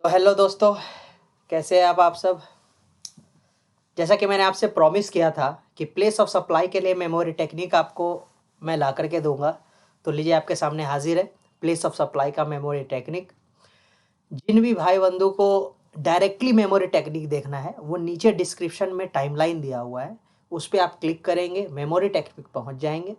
तो हेलो दोस्तों, कैसे हैं आप सब। जैसा कि मैंने आपसे प्रॉमिस किया था कि प्लेस ऑफ सप्लाई के लिए मेमोरी टेक्निक आपको मैं ला करके दूंगा। तो लीजिए आपके सामने हाजिर है प्लेस ऑफ सप्लाई का मेमोरी टेक्निक। जिन भी भाई बंधु को डायरेक्टली मेमोरी टेक्निक देखना है वो नीचे डिस्क्रिप्शन में टाइमलाइन दिया हुआ है, उस पर आप क्लिक करेंगे, मेमोरी टेक्निक पहुंच जाएंगे।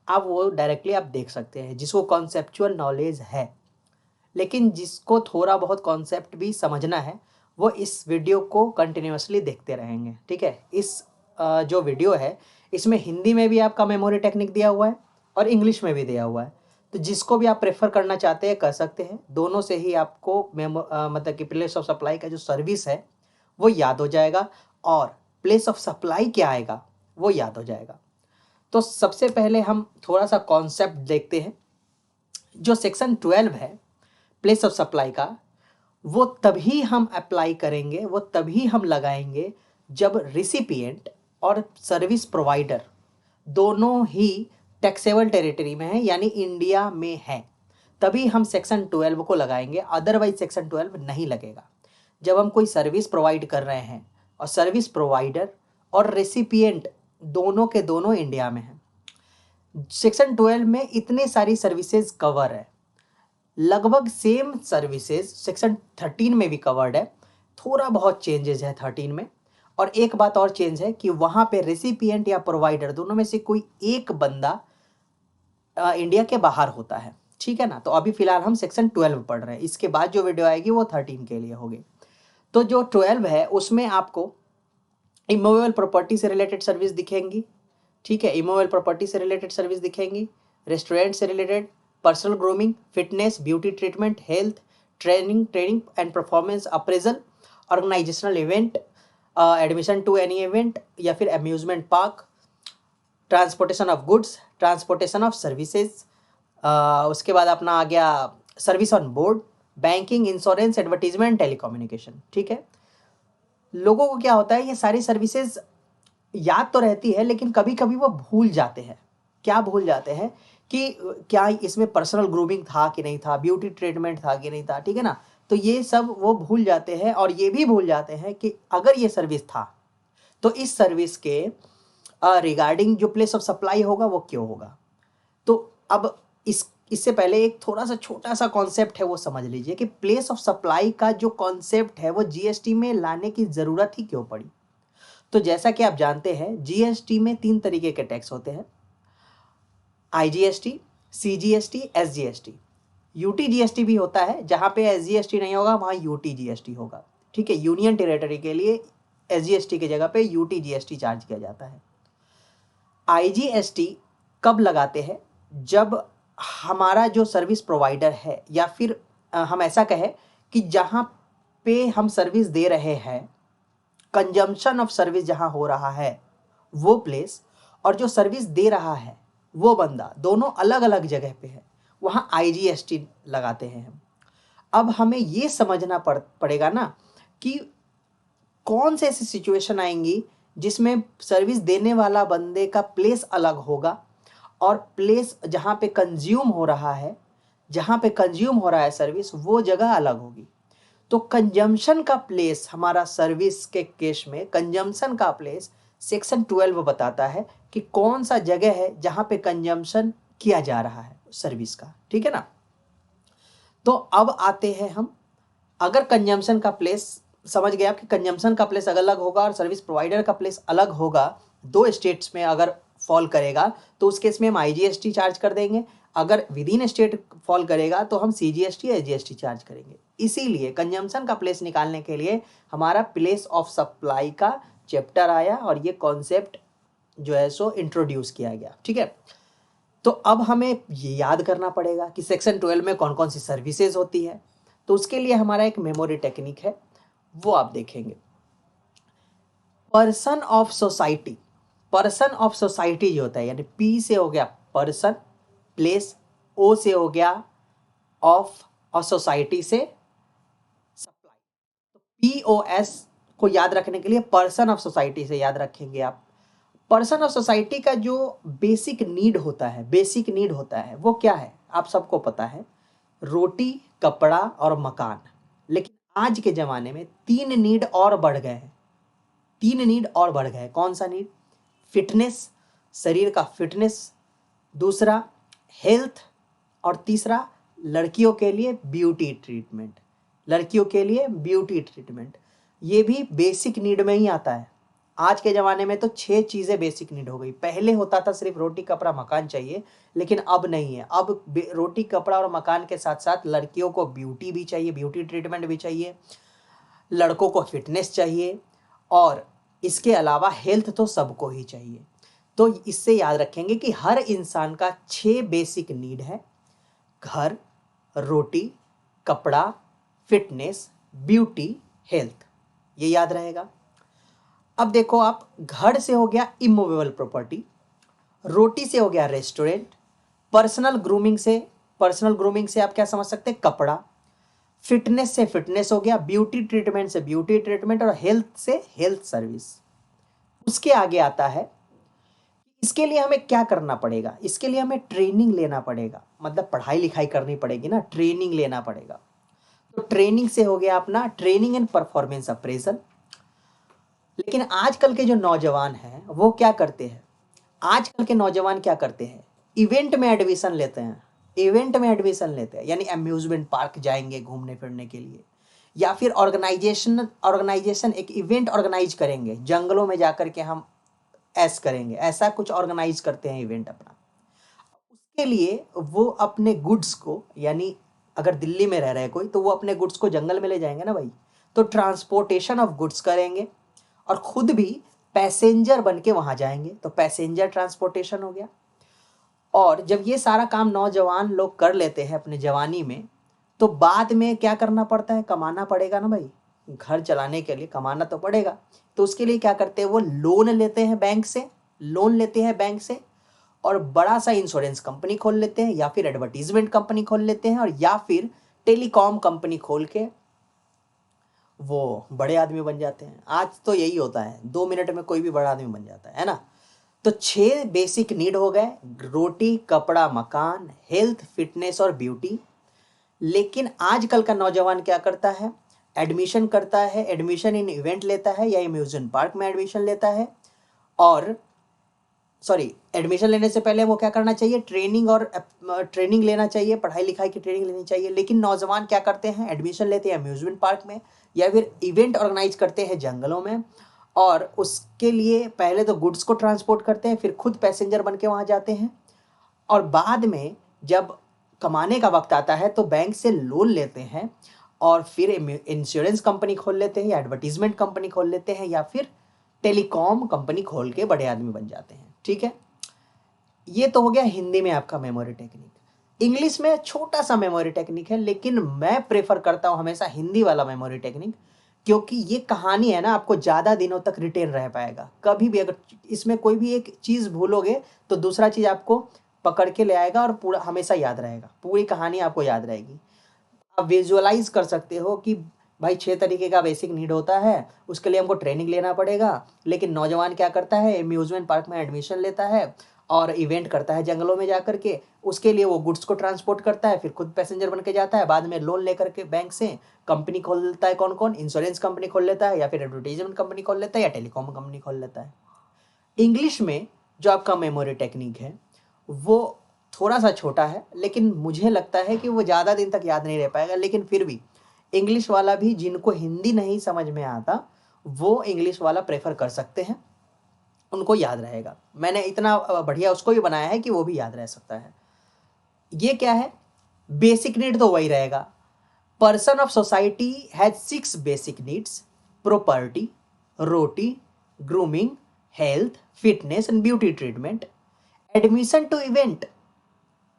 आप वो डायरेक्टली आप देख सकते हैं जिसको कॉन्सेप्चुअल नॉलेज है। लेकिन जिसको थोड़ा बहुत कॉन्सेप्ट भी समझना है वो इस वीडियो को कंटिन्यूअसली देखते रहेंगे। ठीक है, इस जो वीडियो है इसमें हिंदी में भी आपका मेमोरी टेक्निक दिया हुआ है और इंग्लिश में भी दिया हुआ है। तो जिसको भी आप प्रेफर करना चाहते हैं कर सकते हैं, दोनों से ही आपको मतलब कि प्लेस ऑफ सप्लाई का जो सर्विस है वो याद हो जाएगा और प्लेस ऑफ सप्लाई क्या आएगा वो याद हो जाएगा। तो सबसे पहले हम थोड़ा सा कॉन्सेप्ट देखते हैं। जो सेक्शन 12 है प्लेस ऑफ सप्लाई का, वो तभी हम अप्लाई करेंगे, वो तभी हम लगाएंगे जब रिसिपिएंट और सर्विस प्रोवाइडर दोनों ही टैक्सेबल टेरिटरी में है, यानी इंडिया में है, तभी हम सेक्शन 12 को लगाएंगे। अदरवाइज सेक्शन 12 नहीं लगेगा। जब हम कोई सर्विस प्रोवाइड कर रहे हैं और सर्विस प्रोवाइडर और रेसिपिएंट दोनों के दोनों इंडिया में हैं, सेक्शन 12 में इतनी सारी सर्विसेज कवर है। लगभग सेम सर्विसेज सेक्शन 13 में भी कवर्ड है, थोड़ा बहुत चेंजेस है 13 में। और एक बात और चेंज है कि वहाँ पे रेसिपिएंट या प्रोवाइडर दोनों में से कोई एक बंदा इंडिया के बाहर होता है। ठीक है ना। तो अभी फिलहाल हम सेक्शन 12 पढ़ रहे हैं, इसके बाद जो वीडियो आएगी वो 13 के लिए होगी। तो जो 12 है उसमें आपको इमूवेबल प्रॉपर्टी से रिलेटेड सर्विस दिखेंगी। ठीक है, इमूवेबल प्रॉपर्टी से रिलेटेड सर्विस दिखेंगी, रेस्टोरेंट से related, personal grooming, fitness, beauty treatment, health, training and performance appraisal, organisational event, admission to any event या फिर amusement park, transportation of goods, transportation of services. उसके बाद अपना आ गया service on board, banking, insurance, advertisement, telecommunication. ठीक है, लोगों को क्या होता है ये सारी सर्विसेज याद तो रहती है लेकिन कभी कभी वो भूल जाते हैं। क्या भूल जाते हैं कि क्या इसमें पर्सनल ग्रूमिंग था कि नहीं था, ब्यूटी ट्रीटमेंट था कि नहीं था। ठीक है ना। तो ये सब वो भूल जाते हैं और ये भी भूल जाते हैं कि अगर ये सर्विस था तो इस सर्विस के रिगार्डिंग जो प्लेस ऑफ सप्लाई होगा वो क्यों होगा। तो अब इससे पहले एक थोड़ा सा छोटा सा कॉन्सेप्ट है वो समझ लीजिए कि प्लेस ऑफ सप्लाई का जो कॉन्सेप्ट है वो जीएसटी में लाने की ज़रूरत ही क्यों पड़ी। तो जैसा कि आप जानते हैं जीएसटी में 3 तरीके के टैक्स होते हैं, आईजीएसटी, सीजीएसटी, एसजीएसटी। यूटीजीएसटी भी होता है, जहां पे एसजीएसटी नहीं होगा वहां यूटीजीएसटी होगा। ठीक है, यूनियन टेरिटरी के लिए एसजीएसटी की जगह पे यूटीजीएसटी चार्ज किया जाता है। आईजीएसटी कब लगाते हैं, जब हमारा जो सर्विस प्रोवाइडर है या फिर हम ऐसा कहें कि जहां पे हम सर्विस दे रहे हैं, कंजम्पशन ऑफ सर्विस जहां हो रहा है वो प्लेस, और जो सर्विस दे रहा है वो बंदा, दोनों अलग अलग जगह पे है, वहां आईजीएसटी लगाते हैं हम। अब हमें ये समझना पड़ेगा ना कि कौन से ऐसी सिचुएशन आएंगी जिसमें सर्विस देने वाला बंदे का प्लेस अलग होगा और प्लेस जहां पे कंज्यूम हो रहा है, जहां पे कंज्यूम हो रहा है सर्विस, वो जगह अलग होगी। तो कंजम्पशन का प्लेस, हमारा सर्विस के केस में कंजम्पशन का प्लेस सेक्शन 12 बताता है कि कौन सा जगह है जहां पे कंजम्पशन किया जा रहा है सर्विस का। ठीक है ना। तो अब आते हैं हम, अगर कंजम्पशन का प्लेस समझ गए आप कि कंजम्पशन का प्लेस अलग होगा और सर्विस प्रोवाइडर का प्लेस अलग होगा, दो स्टेट्स में अगर फॉल करेगा तो उस केस में हम आईजीएसटी चार्ज कर देंगे, अगर विद इन स्टेट फॉल करेगा तो हम सीजीएसटी एसजीएसटी चार्ज करेंगे। इसीलिए कंजम्पशन का प्लेस निकालने के लिए हमारा प्लेस ऑफ सप्लाई का चैप्टर आया और ये कॉन्सेप्ट जो है सो इंट्रोड्यूस किया गया। ठीक है, तो अब हमें ये याद करना पड़ेगा कि सेक्शन 12 में कौन कौन सी सर्विसेज होती है। तो उसके लिए हमारा एक मेमोरी टेक्निक है, वो आप देखेंगे। Person of society, person of society जो होता है, यानी पी से हो गया पर्सन, प्लेस, ओ से हो गया ऑफ और सोसाइटी से सप्लाई। तो पीओएस को याद रखने के लिए पर्सन ऑफ सोसाइटी से याद रखेंगे आप। पर्सन ऑफ सोसाइटी का जो बेसिक नीड होता है, बेसिक नीड होता है वो क्या है आप सबको पता है, रोटी, कपड़ा और मकान। लेकिन आज के ज़माने में 3 नीड और बढ़ गए हैं। 3 नीड और बढ़ गए हैं। कौन सा नीड? फिटनेस, शरीर का फिटनेस, दूसरा हेल्थ, और तीसरा लड़कियों के लिए ब्यूटी ट्रीटमेंट। लड़कियों के लिए ब्यूटी ट्रीटमेंट ये भी बेसिक नीड में ही आता है। आज के ज़माने में तो 6 चीज़ें बेसिक नीड हो गई। पहले होता था सिर्फ रोटी कपड़ा मकान चाहिए, लेकिन अब नहीं है। अब रोटी कपड़ा और मकान के साथ साथ लड़कियों को ब्यूटी भी चाहिए, ब्यूटी ट्रीटमेंट भी चाहिए, लड़कों को फिटनेस चाहिए, और इसके अलावा हेल्थ तो सबको ही चाहिए। तो इससे याद रखेंगे कि हर इंसान का 6 बेसिक नीड है: घर, रोटी, कपड़ा, फिटनेस, ब्यूटी, हेल्थ। ये याद रहेगा। अब देखो आप, घर से हो गया इमूवेबल प्रॉपर्टी, रोटी से हो गया रेस्टोरेंट, पर्सनल ग्रूमिंग से आप क्या समझ सकते हैं? कपड़ा, फिटनेस से फिटनेस हो गया, ब्यूटी ट्रीटमेंट से ब्यूटी ट्रीटमेंट, और हेल्थ से हेल्थ सर्विस। उसके आगे आता है, इसके लिए हमें क्या करना पड़ेगा? इसके लिए हमें ट्रेनिंग लेना पड़ेगा, मतलब पढ़ाई लिखाई करनी पड़ेगी ना, ट्रेनिंग लेना पड़ेगा। तो ट्रेनिंग से हो गया अपना ट्रेनिंग एंड परफॉर्मेंस अप्रेजल। लेकिन आजकल के जो नौजवान हैं वो क्या करते हैं? आजकल के नौजवान क्या करते हैं? इवेंट में एडमिशन लेते हैं। इवेंट में एडमिशन लेते हैं, यानी अम्यूजमेंट पार्क जाएंगे घूमने फिरने के लिए, या फिर ऑर्गेनाइजेशन एक इवेंट ऑर्गेनाइज करेंगे, जंगलों में जाकर के हम ऐसा करेंगे, ऐसा कुछ ऑर्गेनाइज करते हैं इवेंट अपना। उसके लिए वो अपने गुड्स को, यानी अगर दिल्ली में रह रहे कोई, तो वो अपने गुड्स को जंगल में ले जाएंगे ना भाई, तो ट्रांसपोर्टेशन ऑफ गुड्स करेंगे और खुद भी पैसेंजर बन के वहां जाएंगे, तो पैसेंजर ट्रांसपोर्टेशन हो गया। और जब ये सारा काम नौजवान लोग कर लेते हैं अपने जवानी में, तो बाद में क्या करना पड़ता है? कमाना पड़ेगा ना भाई, घर चलाने के लिए कमाना तो पड़ेगा। तो उसके लिए क्या करते हैं? वो लोन लेते हैं बैंक से, लोन लेते हैं बैंक से, और बड़ा सा इंश्योरेंस कंपनी खोल लेते हैं, या फिर एडवर्टीजमेंट कंपनी खोल लेते हैं, और या फिर टेलीकॉम कंपनी खोल के वो बड़े आदमी बन जाते हैं। आज तो यही होता है, 2 मिनट में कोई भी बड़ा आदमी बन जाता है ना। तो 6 बेसिक नीड हो गए: रोटी, कपड़ा, मकान, हेल्थ, फिटनेस और ब्यूटी। लेकिन आजकल का नौजवान क्या करता है? एडमिशन करता है, एडमिशन इन इवेंट लेता है या अम्यूजमेंट पार्क में एडमिशन लेता है। और एडमिशन लेने से पहले वो क्या करना चाहिए? ट्रेनिंग लेना चाहिए, पढ़ाई लिखाई की ट्रेनिंग लेनी चाहिए। लेकिन नौजवान क्या करते हैं? एडमिशन लेते हैं अम्यूजमेंट पार्क में, या फिर इवेंट ऑर्गेनाइज करते हैं जंगलों में, और उसके लिए पहले तो गुड्स को ट्रांसपोर्ट करते हैं, फिर खुद पैसेंजर बन के वहाँ जाते हैं, और बाद में जब कमाने का वक्त आता है तो बैंक से लोन लेते हैं, और फिर इंश्योरेंस कंपनी खोल लेते हैं, या एडवर्टीजमेंट कंपनी खोल लेते हैं, या फिर टेलीकॉम कंपनी खोल के बड़े आदमी बन जाते हैं। ठीक है, ये तो हो गया हिंदी में आपका मेमोरी टेक्निक। इंग्लिश में छोटा सा मेमोरी टेक्निक है, लेकिन मैं प्रेफर करता हूँ हमेशा हिंदी वाला मेमोरी टेक्निक, क्योंकि ये कहानी है ना, आपको ज़्यादा दिनों तक रिटेन रह पाएगा। कभी भी अगर इसमें कोई भी एक चीज़ भूलोगे तो दूसरा चीज़ आपको पकड़ के ले आएगा, और पूरा हमेशा याद रहेगा, पूरी कहानी आपको याद रहेगी। आप विजुअलाइज कर सकते हो कि भाई 6 तरीके का बेसिक नीड होता है, उसके लिए हमको ट्रेनिंग लेना पड़ेगा। लेकिन नौजवान क्या करता है? अम्यूजमेंट पार्क में एडमिशन लेता है और इवेंट करता है जंगलों में जाकर के। उसके लिए वो गुड्स को ट्रांसपोर्ट करता है, फिर खुद पैसेंजर बन के जाता है, बाद में लोन लेकर के बैंक से कंपनी खोल लेता है। कौन कौन? इंश्योरेंस कंपनी खोल लेता है, या फिर एडवर्टीजमेंट कंपनी खोल लेता है, या टेलीकॉम कंपनी खोल लेता है। इंग्लिश में जो आपका मेमोरी टेक्निक है वो थोड़ा सा छोटा है, लेकिन मुझे लगता है कि वो ज़्यादा दिन तक याद नहीं रह पाएगा। लेकिन फिर भी इंग्लिश वाला भी, जिनको हिंदी नहीं समझ में आता, वो इंग्लिश वाला प्रेफर कर सकते हैं, उनको याद रहेगा। मैंने इतना बढ़िया उसको भी बनाया है कि वो भी याद रह सकता है। ये क्या है? बेसिक नीड तो वही रहेगा। Person of society has 6 basic needs: property, roti, grooming, health, fitness and beauty treatment, admission to event.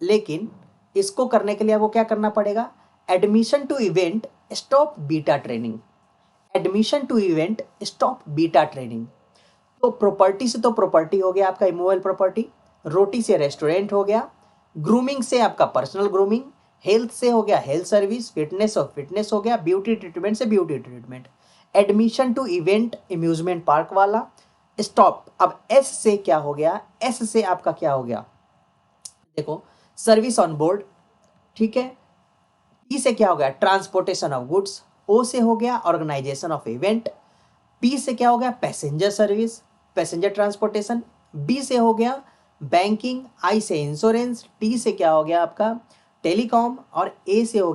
लेकिन इसको करने के लिए आपको क्या करना पड़ेगा? एडमिशन टू इवेंट स्टॉप बीटा training. Admission to event stop बीटा ट्रेनिंग। तो प्रॉपर्टी से तो प्रॉपर्टी हो गया आपका इमूवेबल प्रॉपर्टी, रोटी से रेस्टोरेंट हो गया, ग्रूमिंग से आपका पर्सनल ग्रूमिंग, हेल्थ से हो गया हेल्थ सर्विस, फिटनेस और फिटनेस हो गया, ब्यूटी ट्रीटमेंट से beauty treatment, admission to event amusement park वाला स्टॉप। अब एस से क्या हो गया? एस से आपका क्या हो गया? देखो, सर्विस ऑन बोर्ड। ठीक है। टी से क्या हो गया? Transportation of goods. ओ से हो गया ऑर्गेनाइजेशन ऑफ इवेंट, पी से क्या हो गया passenger service, passenger transportation, B से हो गया बैंकिंग, आई से इंश्योरेंस, टी से क्या हो गया आपका टेलीकॉम, और ए से हो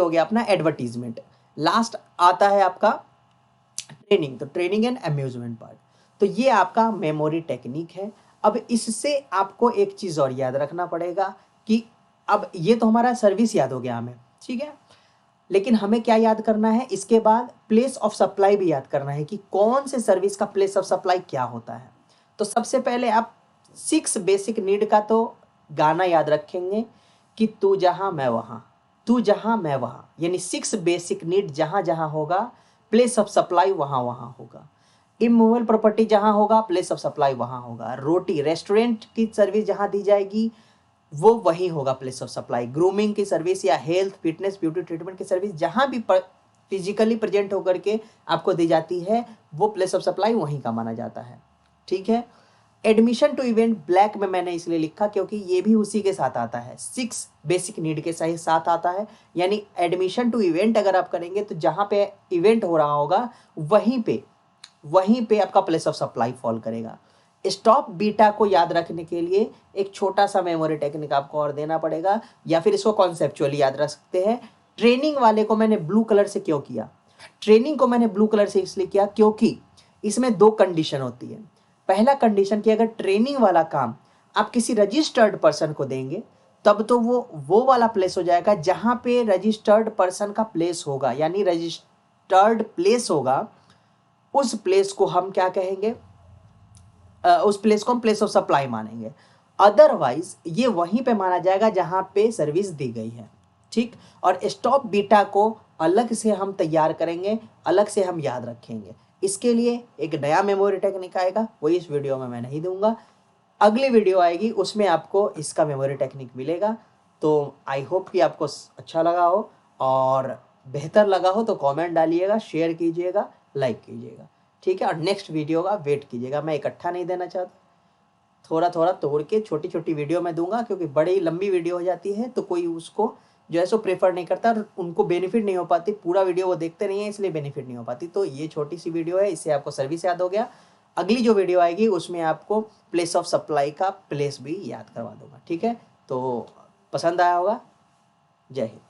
गया अपना एडवर्टीजमेंट। लास्ट आता है आपका ट्रेनिंग, तो ट्रेनिंग एंड अम्यूजमेंट पार्ट। तो ये आपका मेमोरी टेक्निक है। अब इससे आपको एक चीज और याद रखना पड़ेगा कि अब ये तो हमारा सर्विस याद हो गया हमें, ठीक है, लेकिन हमें क्या याद करना है, इसके बाद प्लेस ऑफ सप्लाई भी याद करना है कि कौन से सर्विस का प्लेस ऑफ सप्लाई क्या होता है। तो सबसे पहले आप 6 बेसिक नीड का तो गाना याद रखेंगे कि तू जहां मैं वहां, तू जहां मैं वहां, यानी 6 बेसिक नीड जहां जहां होगा प्लेस ऑफ सप्लाई वहां वहां होगा। इमूवेबल प्रॉपर्टी जहां होगा प्लेस ऑफ सप्लाई वहां होगा। रोटी रेस्टोरेंट की सर्विस जहां दी जाएगी वो वही होगा प्लेस ऑफ सप्लाई। ग्रूमिंग की सर्विस या हेल्थ फिटनेस ब्यूटी ट्रीटमेंट की सर्विस जहां भी फिजिकली प्रेजेंट होकर के आपको दी जाती है वो प्लेस ऑफ सप्लाई वहीं का माना जाता है, ठीक है। एडमिशन टू इवेंट ब्लैक में मैंने इसलिए लिखा क्योंकि ये भी उसी के साथ आता है, 6 बेसिक नीड के सही साथ आता है। यानी एडमिशन टू इवेंट अगर आप करेंगे तो जहां पे इवेंट हो रहा होगा वहीं पे आपका प्लेस ऑफ सप्लाई फॉल करेगा। स्टॉप बीटा को याद रखने के लिए एक छोटा सा मेमोरी टेक्निक आपको और देना पड़ेगा, या फिर इसको कॉन्सेप्चुअली याद रख सकते हैं। ट्रेनिंग वाले को मैंने ब्लू कलर से क्यों किया, ट्रेनिंग को मैंने ब्लू कलर से इसलिए किया क्योंकि इसमें 2 कंडीशन होती है। पहला कंडीशन कि अगर ट्रेनिंग वाला काम आप किसी रजिस्टर्ड पर्सन को देंगे तब तो वो वाला प्लेस हो जाएगा जहां पे रजिस्टर्ड पर्सन का प्लेस होगा, यानी रजिस्टर्ड प्लेस होगा, उस प्लेस को हम क्या कहेंगे, उस प्लेस को हम प्लेस ऑफ सप्लाई मानेंगे। अदरवाइज ये वहीं पे माना जाएगा जहां पे सर्विस दी गई है, ठीक। और स्टॉप बीटा को अलग से हम तैयार करेंगे, अलग से हम याद रखेंगे। इसके लिए एक नया मेमोरी टेक्निक आएगा, वो इस वीडियो में मैं नहीं दूंगा, अगली वीडियो आएगी उसमें आपको इसका मेमोरी टेक्निक मिलेगा। तो आई होप कि आपको अच्छा लगा हो, और बेहतर लगा हो तो कमेंट डालिएगा, शेयर कीजिएगा, लाइक कीजिएगा, ठीक है। और नेक्स्ट वीडियो का वेट कीजिएगा, मैं इकट्ठा नहीं देना चाहता, थोड़ा थोड़ा तोड़ के छोटी छोटी वीडियो में दूंगा, क्योंकि बड़ी लंबी वीडियो हो जाती है तो कोई उसको जो है सो प्रेफर नहीं करता, उनको बेनिफिट नहीं हो पाती, पूरा वीडियो वो देखते नहीं है इसलिए बेनिफिट नहीं हो पाती। तो ये छोटी सी वीडियो है, इससे आपको सर्विस याद हो गया। अगली जो वीडियो आएगी उसमें आपको प्लेस ऑफ सप्लाई का प्लेस भी याद करवा दूंगा, ठीक है। तो पसंद आया होगा। जय हिंद।